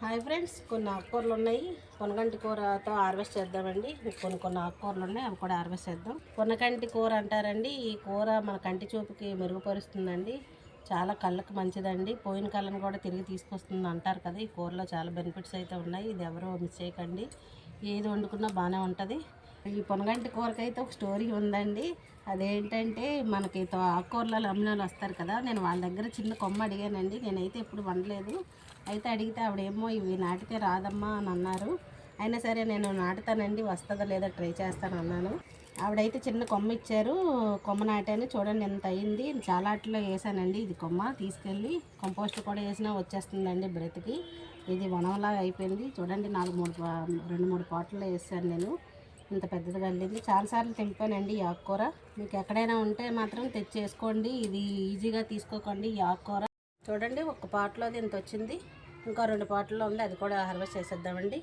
Hi friends, కొన్ని ఆకుకూరలు ఉన్నాయి. పొనగంటి కూరతో హార్వెస్ట్ చేద్దామండి. కొన్ని ఆకుకూరలు ఉన్నాయి, అవి కూడా హార్వెస్ట్ చేద్దాం. పొనగంటి కూర అంటారండి. ఈ కూర మన కంటి చూపుకి మెరుగుపరుస్తుందండి. చాలా కళ్ళకి మంచిదండి. పోయిన కళ్ళను కూడా తిరిగి తీసుకొస్తుంది అంటారు కదా. ఈ కూరలో చాలా బెనిఫిట్స్ అయితే ఉన్నాయి. ఇది ఎవరో మిస్ చేయకండి. ఏది వండుకున్నా బాగానే ఉంటుంది. ఈ పొనగంటి కూరకైతే ఒక స్టోరీ ఉందండి. అదేంటంటే మనకి ఆకుకూరలలో అమ్మిన వాళ్ళు వస్తారు కదా, నేను వాళ్ళ దగ్గర చిన్న కొమ్మ అడిగానండి. నేనైతే ఎప్పుడు వండలేదు. అయితే అడిగితే ఆవిడేమో ఇవి నాటితే రాదమ్మా అని అన్నారు. అయినా సరే నేను నాటుతానండి, వస్తుందో లేదో ట్రై చేస్తాను అన్నాను. ఆవిడైతే చిన్న కొమ్మ ఇచ్చారు. కొమ్మ నాటాను. చూడండి ఎంత అయింది. చాలా వాటిలో వేసానండి. ఇది కొమ్మ తీసుకెళ్ళి కంపోస్ట్ కూడా వేసినా వచ్చేస్తుందండి బ్రతికి. ఇది వనంలాగా అయిపోయింది. చూడండి 2-3 పాటల్లో వేసాను నేను. ఇంత పెద్దదిగా వెళ్ళింది. చాలాసార్లు తెంపానండి ఈ ఆకుకూర. మీకు ఎక్కడైనా ఉంటే మాత్రం తెచ్చేసుకోండి. ఇది ఈజీగా తీసుకోకండి ఈ ఆకుకూర. చూడండి ఒక పాటలోది ఇంత వచ్చింది. ఇంకా 2 పాటల్లో ఉంది, అది కూడా హార్వెస్ట్ చేసేద్దామండి.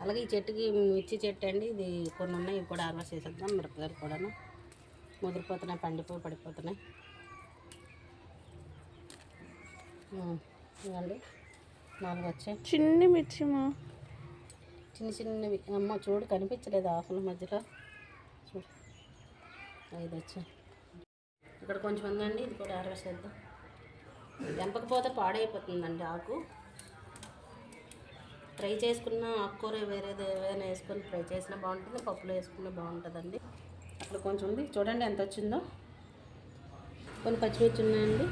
అలాగే ఈ చెట్టుకి మిర్చి చెట్టు అండి, ఇది కొన్ని ఉన్నాయి, ఇవి కూడా హార్వెస్ట్ చేసేద్దాం. మిరపకాయలు కూడాను ముదిరిపోతున్నాయి, పడిపోతున్నాయి. ఇవ్వండి 4 వచ్చాయి. చిన్ని మిర్చి చిన్నవి అమ్మ. చూడు కనిపించలేదు ఆకుల మధ్యలో. చూడు 5 వచ్చాయి. ఇక్కడ కొంచెం ఉందండి, ఇది కూడా హార్వెస్ట్ చేద్దాం. తెంపకపోతే పాడైపోతుందండి ఆకు. ఫ్రై చేసుకున్న ఆకుకూర వేరేది ఏదైనా వేసుకొని ఫ్రై చేసినా బాగుంటుంది, పప్పులో వేసుకున్నా బాగుంటుందండి. అక్కడ కొంచెం ఉంది, చూడండి ఎంత వచ్చిందో. కొన్ని పచ్చిమిర్చి ఉన్నాయండి,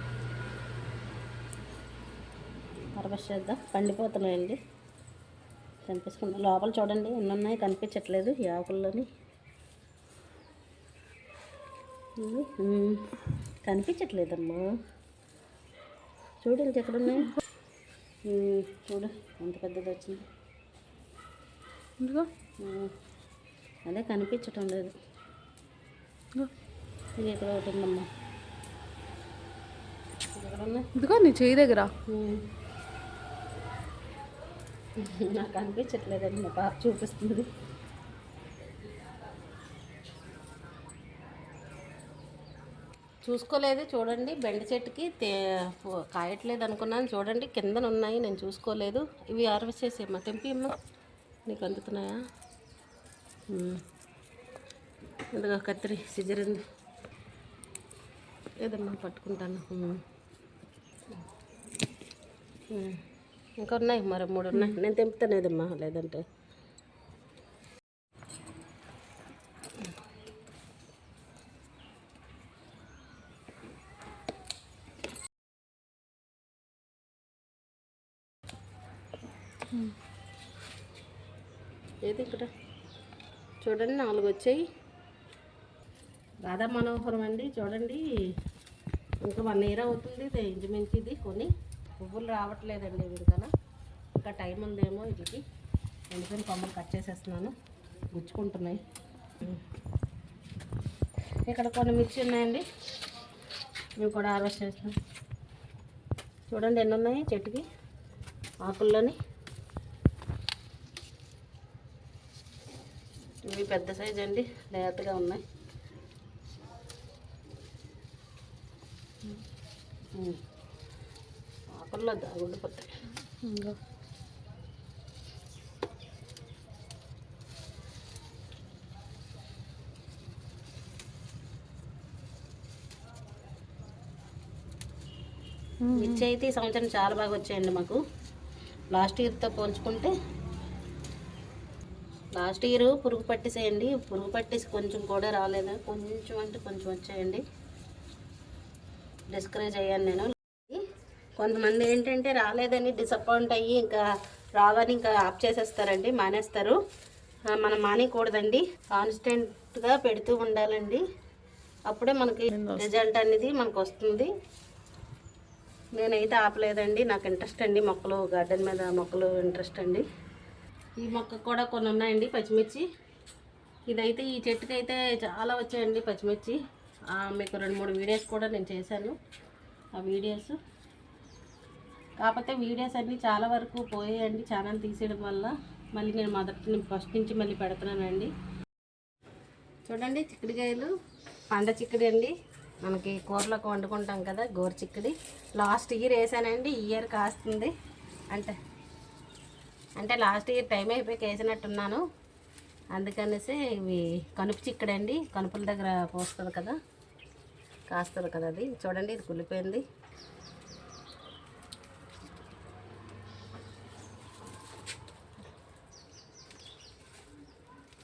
హార్వెస్ట్ చేద్దాం. పండిపోతున్నాయండి, కనిపిస్తుంది. లోపల చూడండి ఎన్ని ఉన్నాయి, కనిపించట్లేదు ఈ ఆకుల్లోని. కనిపించట్లేదమ్మా. చూడు ఇంక ఎక్కడున్నాయి. చూడు ఎంత పెద్దది వచ్చింది. అదే కనిపించటం లేదు. ఇది ఎక్కడ ఒకటి ఉందమ్మా. ఇదిగో నీ చేయి దగ్గర. నాకు కనిపించట్లేదండి, మా పాప చూపిస్తుంది. చూసుకోలేదు. చూడండి బెండ చెట్టుకి కాయట్లేదు అనుకున్నాను. చూడండి కిందన ఉన్నాయి, నేను చూసుకోలేదు. ఇవి హార్వెస్ట్ చేసేమ్మా, తెంపి అమ్మా. నీకు అందుతున్నాయా? ఎందుకు కత్తిరి సిజర్ ఉంది ఏదమ్మా, పట్టుకుంటాను. ఇంకా ఉన్నాయి, మరి 3 ఉన్నాయి. నేను తెంపుతాను ఏదమ్మా, లేదంటే ఏది ఇక్కడ చూడండి 4 వచ్చాయి. రాధా మనోహరం అండి. చూడండి ఇంకా 1 ఇయర్ అవుతుంది ఇంచుమించు. ఇది కొన్ని పువ్వులు రావట్లేదండి వీడికన్నా. ఇంకా టైం ఉందేమో వీటికి. ఎండిపోయిన కొమ్మలు కట్ చేసేస్తున్నాను, గుచ్చుకుంటున్నాయి. ఇక్కడ కొన్ని మిర్చి ఉన్నాయండి, ఇవి కూడా హార్వెస్ట్ చేస్తాం. చూడండి ఎన్ని ఉన్నాయి చెట్టుకి ఆకుల్లోని. ఇవి పెద్ద సైజ్ అండి, లేతగా ఉన్నాయి. ఆకుల్లో దాగుండిపోతాయి. మిర్చి అయితే ఈ సంవత్సరం చాలా బాగా వచ్చాయండి మాకు. లాస్ట్ ఇయర్తో పోల్చుకుంటే లాస్ట్ ఇయర్ పురుగు పట్టేసేయండి. పురుగు పట్టేసి కొంచెం కూడా రాలేదు, కొంచెం అంటే కొంచెం వచ్చాయండి. డిస్కరేజ్ అయ్యాను నేను. కొంతమంది ఏంటంటే రాలేదని డిసప్పాయింట్ అయ్యి ఇంకా రావని ఇంకా ఆఫ్ చేసేస్తారండి, మానేస్తారు. మనం మానేయకూడదండి, కాన్స్టెంట్గా పెడుతూ ఉండాలండి. అప్పుడే మనకి రిజల్ట్ అనేది మనకు వస్తుంది. నేనైతే ఆపలేదండి, నాకు ఇంట్రెస్ట్ అండి మొక్కలు, గార్డెన్ మీద మొక్కలు ఇంట్రెస్ట్ అండి. ఈ మొక్క కూడా కొన్ని ఉన్నాయండి పచ్చిమిర్చి. ఇదైతే ఈ చెట్టుకి అయితే చాలా వచ్చాయండి పచ్చిమిర్చి. మీకు 2-3 వీడియోస్ కూడా నేను చేశాను. ఆ వీడియోస్ కాకపోతే వీడియోస్ అన్నీ చాలా వరకు పోయాయండి ఛానల్ తీసేయడం వల్ల. మళ్ళీ నేను ఫస్ట్ నుంచి మళ్ళీ పెడుతున్నానండి. చూడండి చిక్కుడుకాయలు, పండ చిక్కుడు అండి. మనకి కూరలోకి వండుకుంటాం కదా, గోరు చిక్కుడి. లాస్ట్ ఇయర్ వేసానండి, ఈ ఇయర్ కాస్తుంది. అంటే అంటే లాస్ట్ ఇయర్ టైం అయిపోయి వేసినట్టున్నాను. అందుకనేసి ఇవి కనుపు చిక్కడండి, కనుపుల దగ్గర పోస్తుంది కదా, కాస్తుంది కదా, అది చూడండి ఇది కుళ్ళిపోయింది.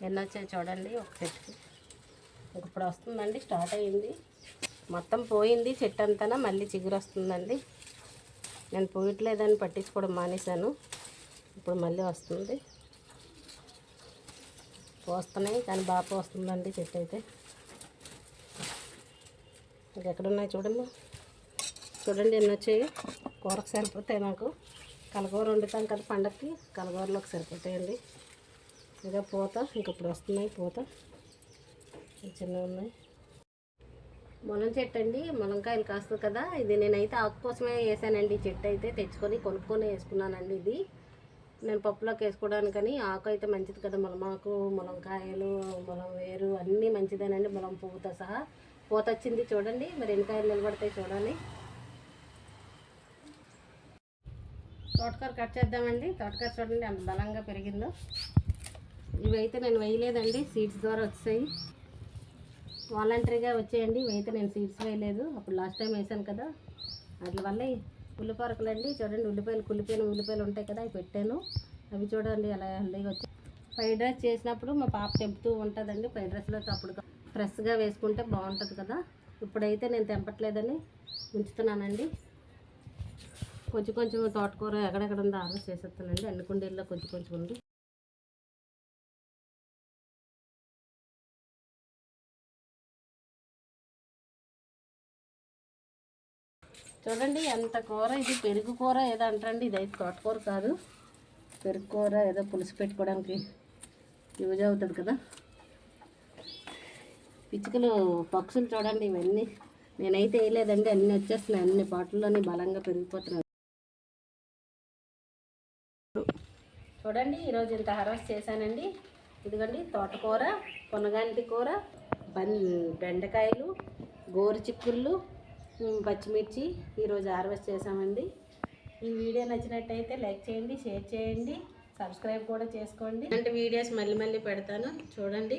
ఎన్ని వచ్చాయి చూడండి ఒక చెట్టుకి. ఇప్పుడు వస్తుందండి, స్టార్ట్ అయ్యింది. మొత్తం పోయింది చెట్టు అంతా, మళ్ళీ చిగురు వస్తుందండి. నేను పోయట్లేదని పట్టించుకోవడం మానేశాను. ఇప్పుడు మళ్ళీ వస్తుంది, పోస్తున్నాయి కానీ బాగా పోస్తుందండి చెట్టు అయితే. ఇంకెక్కడున్నాయి చూడండి, చూడండి ఎన్ని వచ్చాయి. కూరకు సరిపోతాయి, నాకు కలగూర వండుతాం కదా పండగకి, కలగూరలోకి సరిపోతాయండి. ఇంకా పూత ఇంకప్పుడు వస్తున్నాయి, పూత చిన్నవి ఉన్నాయి. ములం చెట్టు అండి, ములంకాయలు కాస్తుంది కదా. ఇది నేనైతే ఆకు కోసమే వేసానండి. చెట్టు అయితే తెచ్చుకొని కొనుక్కొని వేసుకున్నానండి. ఇది నేను పప్పులోకి వేసుకోవడానికని. ఆకు అయితే మంచిది కదా, ములమాకు, ములంకాయలు, ములం వేరు అన్నీ మంచిదేనండి, ములం పువ్వుతో సహా. పూత వచ్చింది చూడండి, మరి ఎన్ని కాయలు నిలబడతాయి చూడాలి. తోటకూర కట్ చేద్దామండి. తోటకూర చూడండి అంత బలంగా పెరిగిందో. ఇవైతే నేను వేయలేదండి, సీడ్స్ ద్వారా వచ్చాయి, వాలంటరీగా వచ్చాయండి. ఇవైతే నేను సీడ్స్ వేయలేదు, అప్పుడు లాస్ట్ టైం వేసాను కదా, వాటి వల్ల ఉల్లిపారకులండి. చూడండి ఉల్లిపాయలు, కుళ్ళిపోయిన ఉల్లిపాయలు ఉంటాయి కదా, అవి పెట్టాను. అవి చూడండి అలా హెల్దీగా వచ్చాయి. ఫ్రైడ్ రైస్ చేసినప్పుడు మా పాప తెంపుతూ ఉంటుందండి. ఫ్రైడ్ రైస్లోకి అప్పుడు ఫ్రెష్గా వేసుకుంటే బాగుంటుంది కదా. ఇప్పుడైతే నేను తెంపట్లేదని ఉంచుతున్నానండి. కొంచెం కొంచెం తోటకూర ఎక్కడెక్కడ ఉందో హార్వెస్ట్ చేసేస్తానండి. అన్ని కుండీల్లో కొంచెం కొంచెం ఉంది. చూడండి ఎంత కూర, ఇది పెరుగు కూర ఏదో అంటారండి. ఇదైతే తోటకూర కాదు, పెరుగు కూర. ఏదో పులుసు పెట్టుకోవడానికి యూజ్ అవుతుంది కదా. పిచ్చుకలు, పక్షులు చూడండి ఇవన్నీ. నేనైతే వేయలేదండి, అన్నీ వచ్చేస్తున్నాయి, అన్ని పాటల్లోని బలంగా పెరిగిపోతున్నాయి. చూడండి ఈరోజు ఇంత హార్వెస్ట్ చేశానండి. ఇదిగోండి తోటకూర, పొనగంటి కూర, బెండకాయలు, గోరు చిక్కుళ్ళు, పచ్చిమిర్చి ఈరోజు హార్వెస్ట్ చేసామండి. ఈ వీడియో నచ్చినట్టయితే లైక్ చేయండి, షేర్ చేయండి, సబ్స్క్రైబ్ కూడా చేసుకోండి. ఇలాంటి వీడియోస్ మళ్ళీ మళ్ళీ పెడతాను చూడండి.